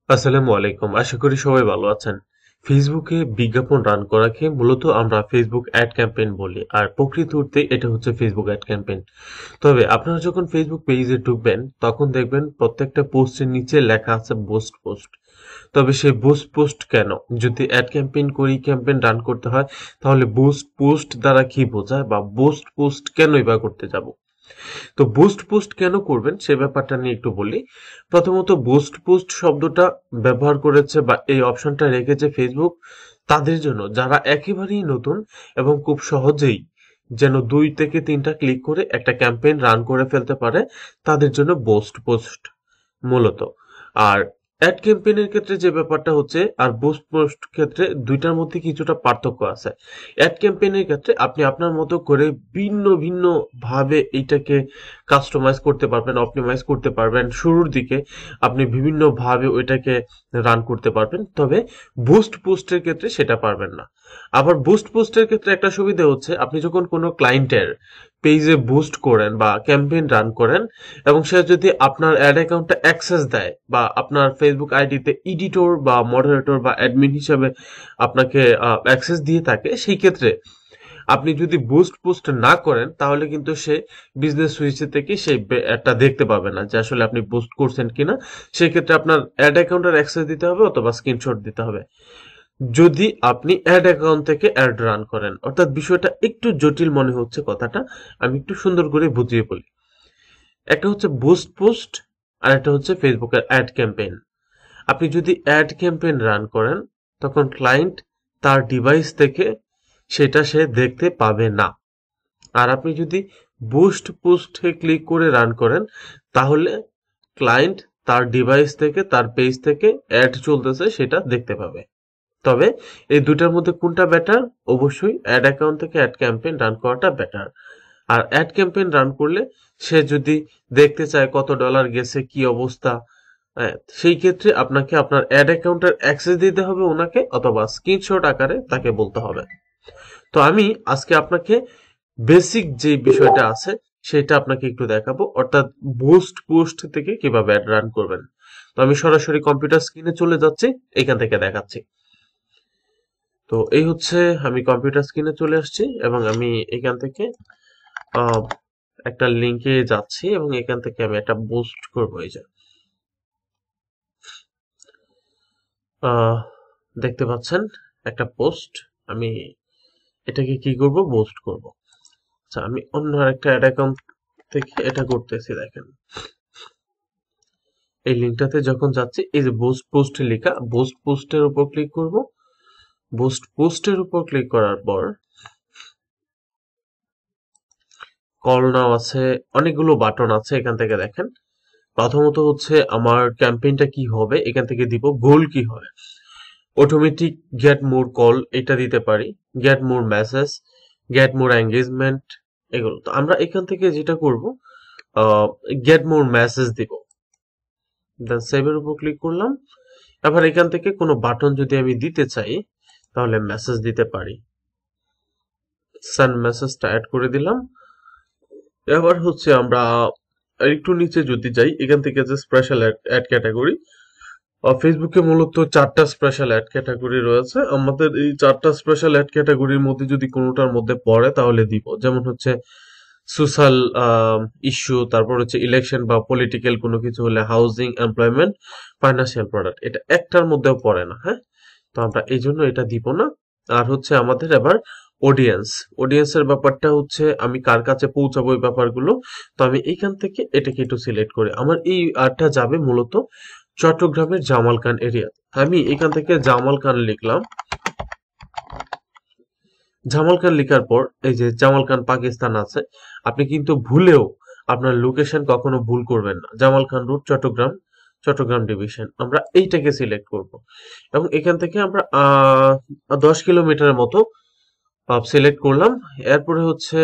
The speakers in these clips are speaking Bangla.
আসসালামু আলাইকুম। আশা করি সবাই ভালো আছেন। ফেসবুকে বিজ্ঞাপন রান করাকে মূলত আমরা ফেসবুক অ্যাড ক্যাম্পেইন বলি। আর প্রকৃত অর্থে এটা হচ্ছে ফেসবুক অ্যাড ক্যাম্পেইন। তবে আপনারা যখন ফেসবুক পেজে ঢুকবেন তখন দেখবেন প্রত্যেকটা পোস্টের নিচে লেখা আছে বুস্ট পোস্ট। তবে সেই বুস্ট পোস্ট কেন? যদি অ্যাড ক্যাম্পেইন করি, ক্যাম্পেইন রান করতে হয়, তাহলে বুস্ট পোস্ট দ্বারা কি বোঝায় বা বুস্ট পোস্ট কেনই বা করতে যাব? তো বুস্ট পোস্ট কেন করবেন সে ব্যাপারটা নিয়ে একটু বলি। প্রথমত বুস্ট পোস্ট শব্দটা ব্যবহার করেছে বা এই অপশনটা রেখেছে ফেসবুক তাদের জন্য যারা একেবারেই নতুন এবং খুব সহজেই যেন 2 থেকে 3টা ক্লিক করে একটা ক্যাম্পেইন রান করে ফেলতে পারে, তাদের জন্য বুস্ট পোস্ট মূলত। আর অ্যাড ক্যাম্পেইনের ক্ষেত্রে যে ব্যাপারটা হচ্ছে আর বুস্ট পোস্ট ক্ষেত্রে দুইটার মধ্যে কিছুটা পার্থক্য আছে। অ্যাড ক্যাম্পেইনের ক্ষেত্রে আপনি আপনার মতো করে ভিন্ন ভিন্ন ভাবে এইটাকে কাস্টমাইজ করতে পারবেন, অপটিমাইজ করতে পারবেন। শুরুর দিকে আপনি বিভিন্ন ভাবে ওইটাকে রান করতে পারবেন, তবে বুস্ট পোস্টের ক্ষেত্রে সেটা পারবেন না। আবার বুস্ট পোস্টের ক্ষেত্রে একটা সুবিধা হচ্ছে আপনি যখন কোনো ক্লায়েন্টের পেজে বুস্ট করেন বা ক্যাম্পেইন রান করেন এবং সে যদি আপনার অ্যাড অ্যাকাউন্টে অ্যাক্সেস দেয় বা আপনার ফেসবুক আইডিতে এডিটর বা মডারেটর বা অ্যাডমিন হিসেবে আপনাকে অ্যাক্সেস দিয়ে থাকে, সেই ক্ষেত্রে আপনি যদি বুস্ট পোস্ট না করেন তাহলে কিন্তু সে বিজনেস সুইচ থেকে সেই অ্যাডটা দেখতে পাবে না যে আসলে আপনি বুস্ট করছেন কিনা। সেক্ষেত্রে আপনার অ্যাড অ্যাকাউন্টের অ্যাক্সেস দিতে হবে অথবা স্ক্রিনশট দিতে হবে যদি আপনি অ্যাড অ্যাকাউন্ট থেকে অ্যাড রান করেন। অর্থাৎ বিষয়টা একটু জটিল মনে হচ্ছে কথাটা, আমি একটু সুন্দর করে বুঝিয়ে বলি। একটা হচ্ছে বুস্ট পোস্ট আর একটা হচ্ছে ফেসবুকের অ্যাড ক্যাম্পেইন। আপনি যদি অ্যাড ক্যাম্পেইন রান করেন তখন ক্লায়েন্ট তার ডিভাইস থেকে সেটা সে দেখতে পাবে না। আর আপনি যদি বুস্ট পোস্টে ক্লিক করে রান করেন তাহলে ক্লায়েন্ট তার ডিভাইস থেকে তার পেজ থেকে অ্যাড চলতেছে সেটা দেখতে পাবে। তবে এই দুটার মধ্যে কোনটা বেটার? অবশ্যই অ্যাড অ্যাকাউন্ট থেকে অ্যাড ক্যাম্পেইন রান করাটা বেটার। আর অ্যাড ক্যাম্পেইন রান করলে সে যদি দেখতে চায় কত ডলার গেছে, কি অবস্থা, সেই ক্ষেত্রে আপনাকে আপনার অ্যাড অ্যাকাউন্টের অ্যাক্সেস দিতে হবে ওনাকে অথবা স্ক্রিনশট আকারে তাকে বলতে হবে। তো আমি আজকে আপনাকে বেসিক যে বিষয়টা আছে সেটা আপনাকে একটু দেখাবো, অর্থাৎ বুস্ট পোস্ট থেকে কিভাবে অ্যাড রান করবেন। তো আমি সরাসরি কম্পিউটার স্ক্রিনে চলে যাচ্ছি, এখান থেকে দেখাচ্ছি। তো এই হচ্ছে আমি কম্পিউটার স্ক্রিনে চলে আসছি এবং আমি এখান থেকে আহ, একটা লিংকে যাচ্ছি এবং এখান থেকে আমি একটা বুস্ট করবো। এই যে আহ, দেখতে পাচ্ছেন একটা পোস্ট। আমি এটাকে কি করব? বুস্ট করব। আচ্ছা, আমি অন্য আরেকটা অ্যাড অ্যাকাউন্ট থেকে এটা করতেছি। দেখেন এই লিঙ্কটাতে যখন যাচ্ছি, এই যে বুস্ট পোস্টে লেখা, বুস্ট পোস্টের উপর ক্লিক করব। বুস্ট পোস্টের উপর ক্লিক করার পর কল নাও আছে, অনেকগুলো বাটন আছে। এখান থেকে দেখেন প্রথমত হচ্ছে আমার ক্যাম্পেইনটা কি হবে, এখান থেকে দিব গোল কি হয়। অটোমেটিক গেট মোর কল এটা দিতে পারি, get more message, get more engagement, এগুলো। তো আমরা এখান থেকে যেটা করব, গেট মোর মেসেজ দিব। দেন সেভের উপর ক্লিক করলাম। এবার এখান থেকে কোনো বাটন যদি আমি দিতে চাই তাহলে মেসেজ দিতে পারি। সেন্ড মেসেজটা অ্যাড করে দিলাম। এবার হচ্ছে আমরা একটু নিচে যদি যাই, এখান থেকে যে স্পেশাল অ্যাড ক্যাটাগরি, ফেসবুকে মূলত 4টা স্পেশাল অ্যাড ক্যাটাগরি রয়েছে। আমাদের এই 4টা স্পেশাল অ্যাড ক্যাটাগরির মধ্যে যদি কোনোটার মধ্যে পড়ে তাহলে দিব। যেমন হচ্ছে সোশ্যাল ইস্যু, তারপর হচ্ছে ইলেকশন বা পলিটিক্যাল কোনো কিছু হলে, হাউজিং, এমপ্লয়মেন্ট, ফাইন্যান্সিয়াল প্রোডাক্ট, এটা একটার মধ্যেও পড়ে না। হ্যাঁ, তো আমরা এই জন্য এটা দিব না। আর হচ্ছে আমাদের এবার অডিয়েন্স, অডিয়েন্সের ব্যাপারটা হচ্ছে আমি কার কাছে পৌঁছাবো এই ব্যাপারগুলো। তো আমি এইখান থেকে এটাকে একটু সিলেক্ট করি। আমার এই আডটা যাবে মূলত চট্টগ্রামের জামাল খান এরিয়া। আমি এখান থেকে জামাল খান লিখলাম। জামাল খান লেখার পর এই যে জামাল খান পাকিস্তান আছে, আপনি কিন্তু ভুলেও আপনার লোকেশন কখনো ভুল করবেন না। জামাল খান রোড, চট্টগ্রাম, চট্টগ্রাম ডিভিশন, আমরা এইটাকে সিলেক্ট করব এবং এখান থেকে আমরা 10 কিলোমিটারের মতো সিলেক্ট করলাম। এরপরে হচ্ছে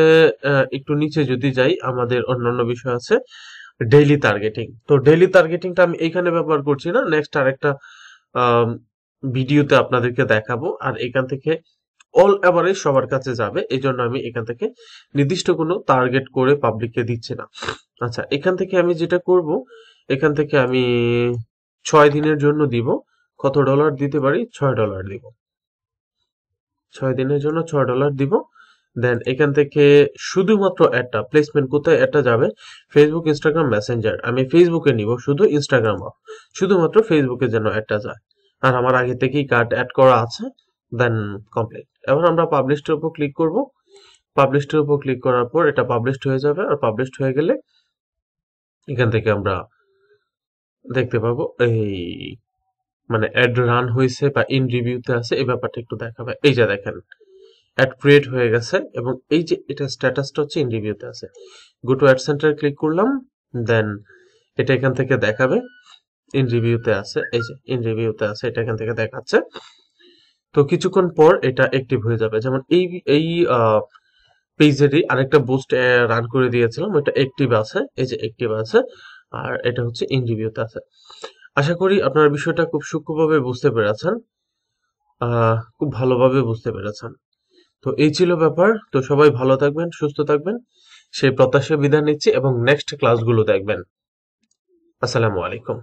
একটু নিচে যদি যাই, আমাদের অন্যান্য বিষয় আছে, ডেইলি টার্গেটিং। তো ডেইলি টার্গেটিংটা আমি এখানে ব্যবহার করছি না, নেক্সট আরেকটা ভিডিওতে আপনাদেরকে দেখাবো। আর এখান থেকে অল এভারেজ সবার কাছে যাবে, এই জন্য আমি এখান থেকে নির্দিষ্ট কোনো টার্গেট করে পাবলিককে দিচ্ছি না। আচ্ছা, এখান থেকে আমি যেটা করব, এখান থেকে আমি 6 দিনের জন্য দিব। কত ডলার দিতে পারি? $6 দিব। 6 দিনের জন্য $6 দিব। দেন এখান থেকে শুধুমাত্র অ্যাডটা প্লেসমেন্ট কোথায় অ্যাডটা যাবে? Facebook, Instagram, Messenger. আমি ফেসবুকে নিব, শুধু ইনস্টাগ্রাম অফ। শুধুমাত্র ফেসবুকে যেন অ্যাডটা যায়। আর আমার আগে থেকেই কার্ড অ্যাড করা আছে। Then complete. এবার আমরা পাবলিশড-এর উপর ক্লিক করব। পাবলিশড-এর উপর ক্লিক করার পর এটা পাবলিশড হয়ে যাবে। আর পাবলিশড হয়ে গেলে এখান থেকে আমরা দেখতে পাবো এই মানে অ্যাড রান হয়েছে বা ইন রিভিউতে আছে, এই ব্যাপারটা একটু দেখাবে। এই যে দেখেন অ্যাড ক্রিয়েট হয়ে গেছে এবং এই যে এটা স্ট্যাটাসটা হচ্ছে ইন রিভিউতে আছে। Go to add centre click করলাম। দেন এটা এখান থেকে দেখাবে ইন রিভিউতে আছে। এই যে ইন রিভিউতে আছে, এটা এখান থেকে দেখাচ্ছে। তো কিছুক্ষণ পর এটা অ্যাক্টিভ হয়ে যাবে। যেমন এই এই পেজেরই আরেকটা বুস্ট রান করে দিয়েছিলাম, ওটা অ্যাক্টিভ আছে। এই যে অ্যাক্টিভ আছে আর এটা হচ্ছে ইন রিভিউতে আছে। আশা করি আপনারা বিষয়টা খুব সূক্ষ্মভাবে বুঝতে পেরেছেন, খুব ভালোভাবে বুঝতে পেরেছেন। তো এই ছিল ব্যাপার। তো সবাই ভালো থাকবেন, সুস্থ থাকবেন সেই প্রত্যাশায় বিদায় নিচ্ছি এবং নেক্সট ক্লাসগুলো দেখবেন। আসসালামু আলাইকুম।